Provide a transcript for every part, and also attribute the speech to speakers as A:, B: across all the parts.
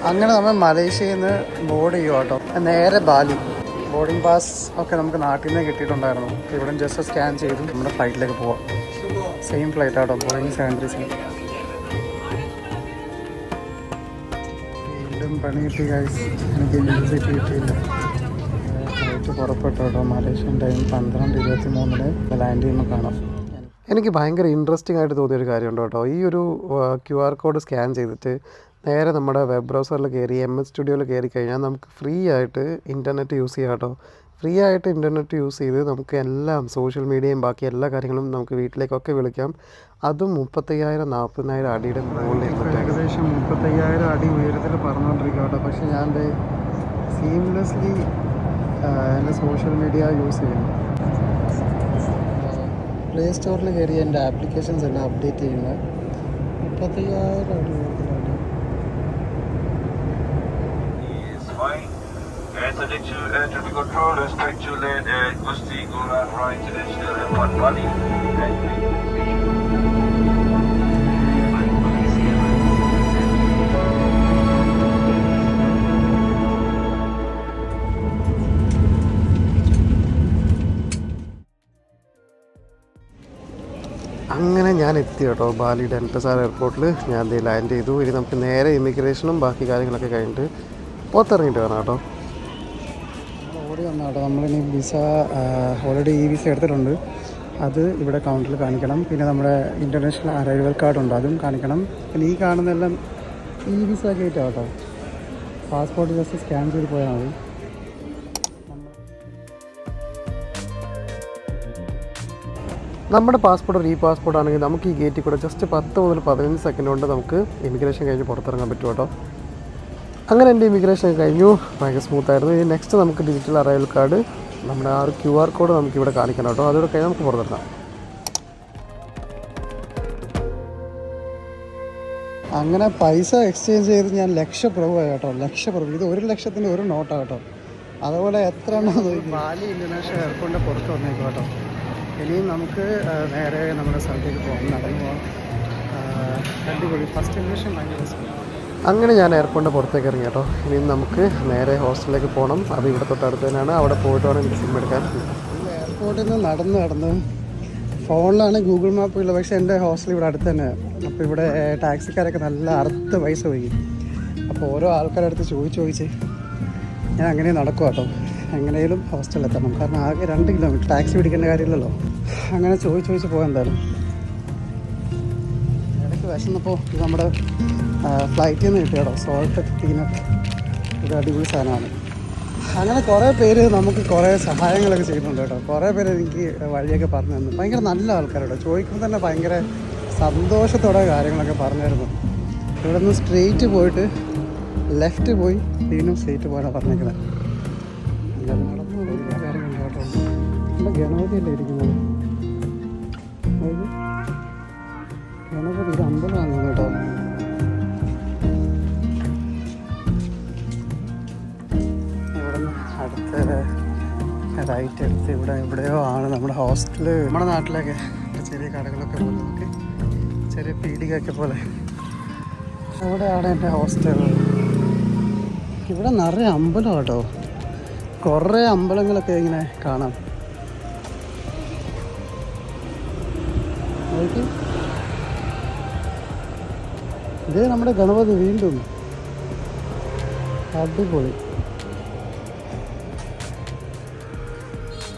A: അങ്ങനെ നമ്മൾ മലേഷ്യയിൽ നിന്ന് ബോർഡ് ചെയ്യുക കേട്ടോ. നേരെ ബാലി. ബോർഡിംഗ് പാസ് ഒക്കെ നമുക്ക് നാട്ടിൽ നിന്ന് കിട്ടിയിട്ടുണ്ടായിരുന്നു. ഇവിടെ ജസ്റ്റ് സ്കാൻ ചെയ്ത് നമ്മുടെ ഫ്ലൈറ്റിലേക്ക് പോവാം. സെയിം ഫ്ലൈറ്റ് ആട്ടോ, ബോയിങ് 737. വീണ്ടും പണി കിട്ടി ഗൈസ്. എനിക്ക് ഇന്ത്യൻ സീറ്റ് കിട്ടിയില്ല. ഫ്ലൈറ്റ് പുറപ്പെട്ടു കേട്ടോ. മലേഷ്യൻ ടൈം 12:23 ലാൻഡ് ചെയ്യുമ്പോൾ കാണാം. എനിക്ക് ഭയങ്കര ഇൻട്രസ്റ്റിംഗ് ആയിട്ട് തോന്നിയൊരു കാര്യമുണ്ട് കേട്ടോ. ഈ ഒരു QR കോഡ് സ്കാൻ ചെയ്തിട്ട് നേരെ നമ്മുടെ വെബ് ബ്രൗസറിൽ കയറി MS സ്റ്റുഡിയോയിൽ കയറി കഴിഞ്ഞാൽ നമുക്ക് ഫ്രീ ആയിട്ട് ഇൻ്റർനെറ്റ് യൂസ് ചെയ്യാം കേട്ടോ. ഫ്രീ ആയിട്ട് ഇൻ്റർനെറ്റ് യൂസ് ചെയ്ത് നമുക്ക് എല്ലാം സോഷ്യൽ മീഡിയയും ബാക്കി എല്ലാ കാര്യങ്ങളും നമുക്ക് വീട്ടിലേക്കൊക്കെ വിളിക്കാം. അതും 35,000-40,000 അടിയുടെ മുകളിൽ. ഏകദേശം 35,000 അടി ഉയരത്തിൽ പറഞ്ഞുകൊണ്ടിരിക്കുക കേട്ടോ. പക്ഷേ ഞാൻ സീംലെസ്ലി എൻ്റെ സോഷ്യൽ മീഡിയ യൂസ് ചെയ്യുന്നു. പ്ലേ സ്റ്റോറിൽ കയറി എൻ്റെ ആപ്ലിക്കേഷൻസ് എല്ലാം അപ്ഡേറ്റ് ചെയ്യുന്നത് 35,000 അടി ഉയരത്തിലാണ്.
B: Traffic control, respect to land at Gusti, Golan, right International Airport, Bali.
A: അങ്ങനെ ഞാൻ എത്തി കേട്ടോ ബാലി ഡെൻപസാർ എയർപോർട്ടിൽ. ഞാൻ ലാൻഡ് ചെയ്തു. ഇനി നമുക്ക് നേരെ ഇമിഗ്രേഷനും ബാക്കി കാര്യങ്ങളൊക്കെ കഴിഞ്ഞിട്ട് പുറത്തിറങ്ങിയിട്ട് വേണം കേട്ടോ. ഓടി വന്ന കേട്ടോ. നമ്മളിനി വിസ ഓൾറെഡി വിസ എടുത്തിട്ടുണ്ട്. അത് ഇവിടെ കൗണ്ടറിൽ കാണിക്കണം. പിന്നെ നമ്മുടെ ഇൻ്റർനാഷണൽ അറൈവൽ കാർഡുണ്ട്, അതും കാണിക്കണം. പിന്നെ ഈ കാണുന്നതെല്ലാം വിസ ഗേറ്റാണ് കേട്ടോ. പാസ്പോർട്ട് ജസ്റ്റ് സ്കാൻ ചെയ്ത് പോയാൽ മതി. നമ്മുടെ പാസ്പോർട്ട് ഒരു പാസ്പോർട്ട് ആണെങ്കിൽ നമുക്ക് ഈ ഗേറ്റിൽ കൂടെ ജസ്റ്റ് 10 മുതൽ 15 സെക്കൻഡ് കൊണ്ട് നമുക്ക് ഇമിഗ്രേഷൻ കഴിഞ്ഞ് പുറത്തിറങ്ങാൻ പറ്റും കേട്ടോ. അങ്ങനെ എൻ്റെ ഇമിഗ്രേഷൻ കഴിഞ്ഞു. ഭയങ്കര സ്മൂത്തായിരുന്നു. ഇനി നെക്സ്റ്റ് നമുക്ക് ഡിജിറ്റൽ അറൈവൽ കാർഡ്, നമ്മുടെ ആ ഒരു QR കോഡ് നമുക്കിവിടെ കാണിക്കണം കേട്ടോ. അതോടെ കഴിഞ്ഞ് നമുക്ക് പുറത്തിറങ്ങാം. അങ്ങനെ പൈസ എക്സ്ചേഞ്ച് ചെയ്ത് ഞാൻ ലക്ഷപ്രഭുവായി കേട്ടോ. ലക്ഷപ്രഭു. ഇത് 1 ലക്ഷത്തിൻ്റെ ഒരു നോട്ടാണ് കേട്ടോ. അതുപോലെ എത്ര എണ്ണം നോക്കി. ബാലി ഇൻ്റർനാഷണൽ എയർപോർട്ടിൻ്റെ പുറത്ത് വന്നേക്കും കേട്ടോ. ഇനിയും നമുക്ക് നേരെ നമ്മുടെ സ്ഥലത്തേക്ക് പോകാം, നടന്നു പോകാം. അടിപൊളി. ഫസ്റ്റ് ഇംപ്രഷൻ ഭയങ്കര രസം. അങ്ങനെ ഞാൻ എയർപോർട്ടിൻ്റെ പുറത്തേക്ക് ഇറങ്ങി കേട്ടോ. ഇനിയും നമുക്ക് നേരെ ഹോസ്റ്റലിലേക്ക് പോകണം. അത് ഇവിടെ തൊട്ടടുത്ത് തന്നെയാണ്. അവിടെ പോയിട്ട് വേണം എനിക്ക് സിം എടുക്കാൻ. എയർപോർട്ടിൽ നിന്ന് നടന്ന് ഫോണിലാണ് ഗൂഗിൾ മാപ്പ് ഉള്ളത്. പക്ഷേ എൻ്റെ ഹോസ്റ്റൽ ഇവിടെ അടുത്ത് തന്നെയാണ്. അപ്പോൾ ഇവിടെ ടാക്സിക്കാരൊക്കെ നല്ല അറുത്ത് പൈസ പോയി. അപ്പോൾ ഓരോ ആൾക്കാരുടെ അടുത്ത് ചോദിച്ച് ഞാൻ അങ്ങനെ നടക്കും കേട്ടോ. എങ്ങനെയും ഹോസ്റ്റലിൽ എത്തണം. കാരണം ആകെ 2 കിലോമീറ്റർ. ടാക്സി പിടിക്കേണ്ട കാര്യമില്ലല്ലോ. അങ്ങനെ ചോദിച്ച് പോകാൻ എന്തായാലും. ഇടയ്ക്ക് വിശന്നപ്പോൾ ഇത് നമ്മുടെ ഫ്ലൈറ്റിൽ നിന്ന് കിട്ടിയ കേട്ടോ സോൾട്ട് പീനട്ട്. ഇത് അടിപൊളി സാധനമാണ്. അങ്ങനെ കുറേ പേര് നമുക്ക് കുറേ സഹായങ്ങളൊക്കെ ചെയ്യുന്നുണ്ട് കേട്ടോ. കുറേ പേര് എനിക്ക് വഴിയൊക്കെ പറഞ്ഞു തന്നു. ഭയങ്കര നല്ല ആൾക്കാരോട്ടോ. ചോദിക്കുമ്പോൾ തന്നെ ഭയങ്കര സന്തോഷത്തോടെ കാര്യങ്ങളൊക്കെ പറഞ്ഞു തരുന്നു. ഇവിടെ നിന്ന് സ്ട്രെയിറ്റ് പോയിട്ട് ലെഫ്റ്റ് പോയി വീണ്ടും സ്ട്രെയിറ്റ് പോകാനാണ് പറഞ്ഞിരിക്കുന്നത്. നടന്നു ഒരുപാട് കാര്യങ്ങളുണ്ട് കേട്ടോ. നമ്മുടെ ഗണപതിയല്ലേ ഇരിക്കുന്നത്. ഗണപതി ഇത് അമ്പലമാണ് കേട്ടോ. ഇവിടുന്ന് അടുത്ത റൈറ്റ് എടുത്ത് എവിടെയോ ആണ് നമ്മുടെ ഹോസ്റ്റല്. നമ്മുടെ നാട്ടിലൊക്കെ ചെറിയ കടകളൊക്കെ പോലെ നമുക്ക് ചെറിയ പീടികയൊക്കെ പോലെ അവിടെയാണ് എൻ്റെ ഹോസ്റ്റൽ. ഇവിടെ നിറയെ അമ്പലം കേട്ടോ. കുറേ അമ്പലങ്ങളൊക്കെ ഇങ്ങനെ കാണാം. ഇത് നമ്മുടെ ഗണപതി വീണ്ടും അടിപൊളി.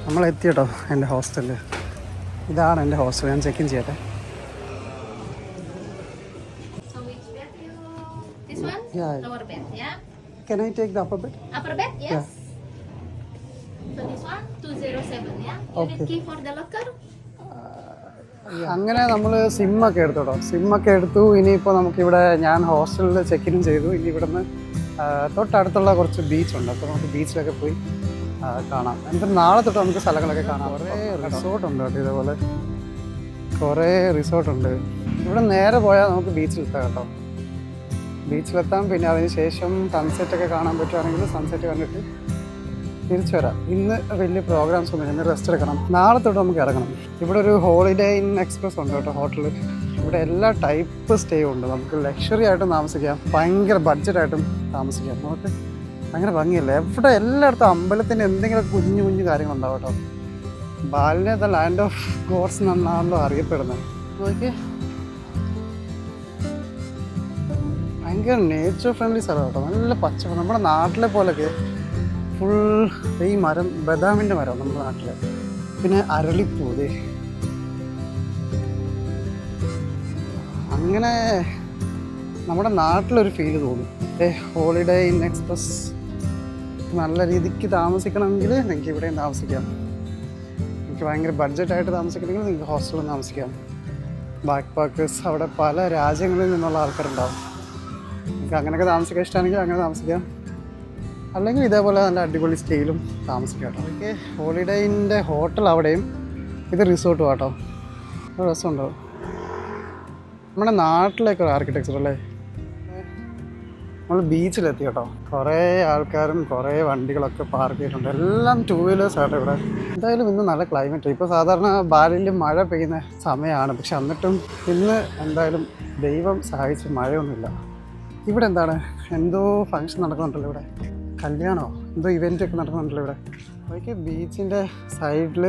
A: നമ്മളെത്തി കേട്ടോ എൻ്റെ ഹോസ്റ്റലിൽ. ഇതാണ് എൻ്റെ ഹോസ്റ്റൽ. ഞാൻ ചെക്ക് ഇൻ ചെയ്യട്ടെ. Can I take the upper bed?
C: Upper bed, yes. Yeah. So this one 207, yeah. You need key for the locker.
A: അങ്ങനെ നമ്മൾ സിമ്മൊക്കെ എടുത്തു കേട്ടോ. സിമ്മൊക്കെ എടുത്തു. ഇനിയിപ്പോൾ നമുക്കിവിടെ ഞാൻ ഹോസ്റ്റലിൽ ചെക്ക് ഇൻ ചെയ്തു. ഇനി ഇവിടുന്ന് തൊട്ടടുത്തുള്ള കുറച്ച് ബീച്ചുണ്ട്. അപ്പോൾ നമുക്ക് ബീച്ചിലൊക്കെ പോയി കാണാം. എന്നിട്ട് നാളെ തൊട്ട് നമുക്ക് സ്ഥലങ്ങളൊക്കെ കാണാം. കുറേ റിസോർട്ടുണ്ട് കേട്ടോ. ഇതേപോലെ കുറേ റിസോർട്ടുണ്ട്. ഇവിടെ നേരെ പോയാൽ നമുക്ക് ബീച്ചിലെത്താം കേട്ടോ. ബീച്ചിലെത്താം. പിന്നെ അതിന് ശേഷം സൺസെറ്റൊക്കെ കാണാൻ പറ്റുകയാണെങ്കിൽ സൺസെറ്റ് കണ്ടിട്ട് തിരിച്ചു വരാം. ഇന്ന് വലിയ പ്രോഗ്രാംസ് ഒന്നും. ഇന്ന് റെസ്റ്റ് എടുക്കണം. നാളെ തൊട്ട് നമുക്ക് ഇറങ്ങണം. ഇവിടെ ഒരു ഹോളിഡേ ഇൻ എക്സ്പ്രസ് ഉണ്ട് കേട്ടോ ഹോട്ടലിൽ. ഇവിടെ എല്ലാ ടൈപ്പ് സ്റ്റേ ഉണ്ട്. നമുക്ക് ലക്ഷറി ആയിട്ടും താമസിക്കാം, ഭയങ്കര ബഡ്ജറ്റായിട്ടും താമസിക്കാം. നമുക്ക് ഭയങ്കര ഭംഗിയല്ലേ. എവിടെ എല്ലായിടത്തും അമ്പലത്തിൻ്റെ എന്തെങ്കിലും കുഞ്ഞു കുഞ്ഞു കാര്യങ്ങളുണ്ടാവും കേട്ടോ. ബാലിനെ ദ ലാൻഡ് ഓഫ് ഗോഡ്സ് എന്നാണല്ലോ അറിയപ്പെടുന്നത്. നോക്കി ഭയങ്കര നേച്ചർ ഫ്രണ്ട്ലി സ്ഥലം കേട്ടോ. നല്ല പച്ചപ്പ്, നമ്മുടെ നാട്ടിലെ പോലൊക്കെ ഫുൾ ഈ മരം ബദാമിൻ്റെ മരം നമ്മുടെ നാട്ടിൽ. പിന്നെ അരളിപ്പൂതേ അങ്ങനെ നമ്മുടെ നാട്ടിലൊരു ഫീല് തോന്നും. ഹോളിഡേ ഇൻ എക്സ്പ്രസ് നല്ല രീതിക്ക് താമസിക്കണമെങ്കിൽ നിങ്ങൾക്ക് ഇവിടെയും താമസിക്കാം. നിങ്ങൾക്ക് ഭയങ്കര ബഡ്ജറ്റായിട്ട് താമസിക്കണമെങ്കിൽ നിങ്ങൾക്ക് ഹോസ്റ്റലിൽ താമസിക്കാം. ബാക്ക് പാക്കേഴ്സ് അവിടെ പല രാജ്യങ്ങളിൽ നിന്നുള്ള ആൾക്കാരുണ്ടാവും. നിങ്ങൾക്ക് അങ്ങനെയൊക്കെ താമസിക്കാൻ ഇഷ്ടമാണെങ്കിൽ അങ്ങനെ താമസിക്കാം, അല്ലെങ്കിൽ ഇതേപോലെ നല്ല അടിപൊളി സ്റ്റേയിലും താമസിക്കാം കേട്ടോ. ഓക്കെ, ഹോളിഡേയിൻ്റെ ഹോട്ടൽ അവിടെയും ഇത് റിസോർട്ടും കേട്ടോ. ഒരു രസമുണ്ടാവും. നമ്മുടെ നാട്ടിലേക്കുള്ള ആർക്കിടെക്ചർ അല്ലേ. നമ്മൾ ബീച്ചിലെത്തി കേട്ടോ. കുറേ ആൾക്കാരും കുറേ വണ്ടികളൊക്കെ പാർക്ക് ചെയ്തിട്ടുണ്ട്. എല്ലാം 2 വീലേഴ്സ് ആട്ടോ ഇവിടെ. എന്തായാലും ഇന്ന് നല്ല ക്ലൈമറ്റ്. ഇപ്പോൾ സാധാരണ ബാലിയിൽ മഴ പെയ്യുന്ന സമയമാണ്, പക്ഷെ എന്നിട്ടും ഇന്ന് എന്തായാലും ദൈവം സഹായിച്ച് മഴയൊന്നുമില്ല. ഇവിടെ എന്താണ്, എന്തോ ഫങ്ഷൻ നടക്കുന്നുണ്ടല്ലോ ഇവിടെ, കല്യാണമോ എന്തോ ഇവൻ്റൊക്കെ നടക്കുന്നുണ്ടല്ലോ ഇവിടെ. അതൊക്കെ ബീച്ചിൻ്റെ സൈഡിൽ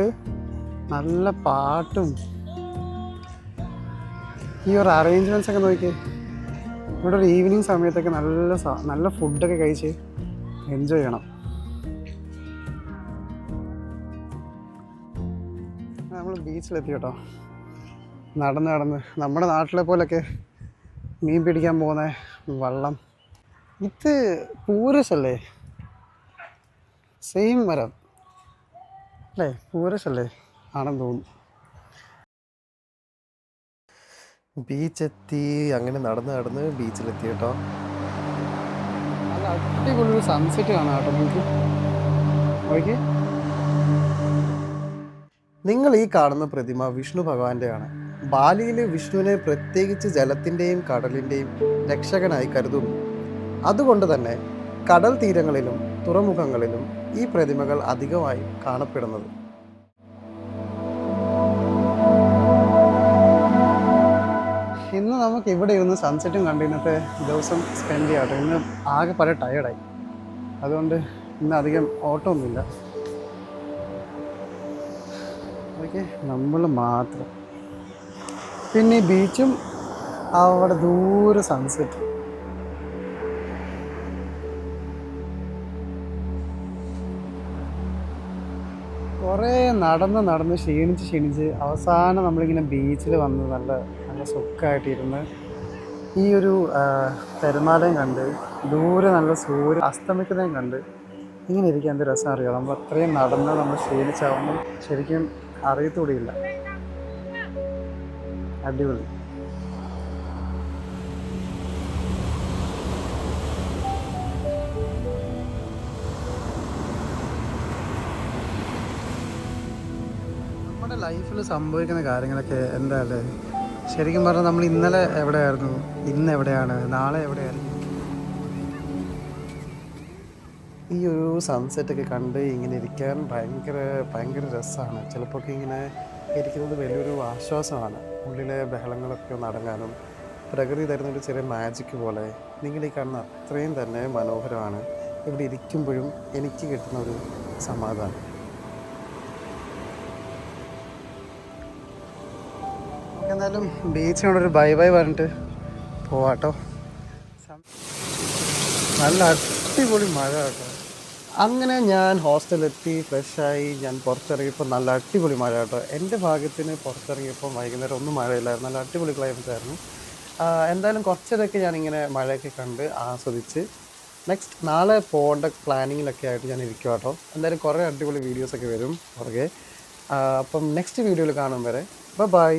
A: നല്ല പാട്ടും ഈ ഒരു അറേഞ്ച്മെൻറ്റ്സ് ഒക്കെ നോക്കി. ഇവിടെ ഒരു ഈവനിങ് സമയത്തൊക്കെ നല്ല ഫുഡൊക്കെ കഴിച്ച് എൻജോയ് ചെയ്യണം. നമ്മൾ ബീച്ചിലെത്തി കേട്ടോ. നടന്ന് നമ്മുടെ നാട്ടിലെ പോലൊക്കെ മീൻ പിടിക്കാൻ പോകുന്ന വള്ളം. ഇത് പൂരസല്ലേ, സെയിം മരം അല്ലേ, പൂരസല്ലേ ആണെന്ന് തോന്നുന്നു.
D: ബീച്ചെത്തി. അങ്ങനെ നടന്ന് ബീച്ചിലെത്തി കേട്ടോ.
A: നല്ല അടിപൊളി സൺസെറ്റ് കാണാം കേട്ടോ നിങ്ങൾക്ക്. ഓക്കെ,
D: നിങ്ങൾ ഈ കാണുന്ന പ്രതിമ വിഷ്ണു ഭഗവാന്റെയാണ്. ബാലിയിൽ വിഷ്ണുവിനെ പ്രത്യേകിച്ച് ജലത്തിൻ്റെയും കടലിൻ്റെയും രക്ഷകനായി കരുതുന്നു. അതുകൊണ്ട് തന്നെ കടൽ തീരങ്ങളിലും തുറമുഖങ്ങളിലും ഈ പ്രതിമകൾ അധികമായി കാണപ്പെടുന്നത്.
A: ഇന്ന് നമുക്ക് ഇവിടെ ഇരുന്ന് സൺസെറ്റും കണ്ട് ഇന്നത്തെ ദിവസം സ്പെൻഡ് ചെയ്യാം കേട്ടോ. ഇന്ന് ആകെ പല ടയേർഡായി, അതുകൊണ്ട് ഇന്ന് അധികം ഓട്ടമൊന്നുമില്ല. ഓക്കെ, നമ്മൾ മാത്രം. പിന്നെ ഈ ബീച്ചും അവിടെ ദൂരെ സൺസെറ്റ്. കുറേ നടന്ന് ക്ഷീണിച്ച് അവസാനം നമ്മളിങ്ങനെ ബീച്ചിൽ വന്ന് നല്ല സുഖമായിട്ടിരുന്ന് ഈ ഒരു തിരമാലയും കണ്ട് ദൂരെ നല്ല സൂര്യൻ അസ്തമിക്കുന്നതും കണ്ട് ഇങ്ങനെ ഇരിക്കാൻ എന്ത് രസം അറിയാം. നമ്മൾ അത്രയും നടന്ന് നമ്മൾ ക്ഷീണിച്ചാവുമ്പോൾ ശരിക്കും അറിയത്തുകൂടിയില്ല. അടിപൊളി. നമ്മുടെ ലൈഫിൽ സംഭവിക്കുന്ന കാര്യങ്ങളൊക്കെ എന്താ അല്ലേ. ശരിക്കും പറഞ്ഞാൽ നമ്മൾ ഇന്നലെ എവിടെയായിരുന്നു, ഇന്ന് എവിടെയാണ്, നാളെ എവിടെയായിരുന്നു.
D: ഈ ഒരു സൺസെറ്റൊക്കെ കണ്ട് ഇങ്ങനെ ഇരിക്കാൻ ഭയങ്കര രസമാണ്. ചിലപ്പോൾ ഇങ്ങനെ ഇരിക്കുന്നത് വലിയൊരു ആശ്വാസമാണ്. ഉള്ളിലെ ബഹളങ്ങളൊക്കെ ഒന്ന് അടങ്ങാനും പ്രകൃതി തരുന്നൊരു ചെറിയ മാജിക് പോലെ. നിങ്ങൾ ഈ കാണുന്ന അത്രയും തന്നെ മനോഹരമാണ്. ഇവിടെ ഇരിക്കുമ്പോഴും എനിക്ക് കിട്ടുന്ന ഒരു സമാധാനം.
A: എന്തായാലും ബീച്ചിനോടൊരു ബൈ പറഞ്ഞിട്ട് പോവാട്ടോ. നല്ല അടിപൊളി മഴ കേട്ടോ.
D: അങ്ങനെ ഞാൻ ഹോസ്റ്റലിലെത്തി ഫ്രഷായി ഞാൻ പുറത്തിറങ്ങിയപ്പോൾ നല്ല അടിപൊളി മഴ കേട്ടോ. എൻ്റെ ഭാഗത്തിന് പുറത്തിറങ്ങിയപ്പോൾ വൈകുന്നേരം ഒന്നും മഴയില്ലായിരുന്നു, നല്ല അടിപൊളി ക്ലൈമറ്റ് ആയിരുന്നു. എന്തായാലും കുറച്ചതൊക്കെ ഞാനിങ്ങനെ മഴയൊക്കെ കണ്ട് ആസ്വദിച്ച് നെക്സ്റ്റ് നാളെ പോകേണ്ട പ്ലാനിങ്ങിലൊക്കെ ആയിട്ട് ഞാൻ ഇരിക്കും കേട്ടോ. എന്തായാലും കുറേ അടിപൊളി വീഡിയോസൊക്കെ വരും പുറകെ. അപ്പം നെക്സ്റ്റ് വീഡിയോയിൽ കാണും വരെ ബൈ.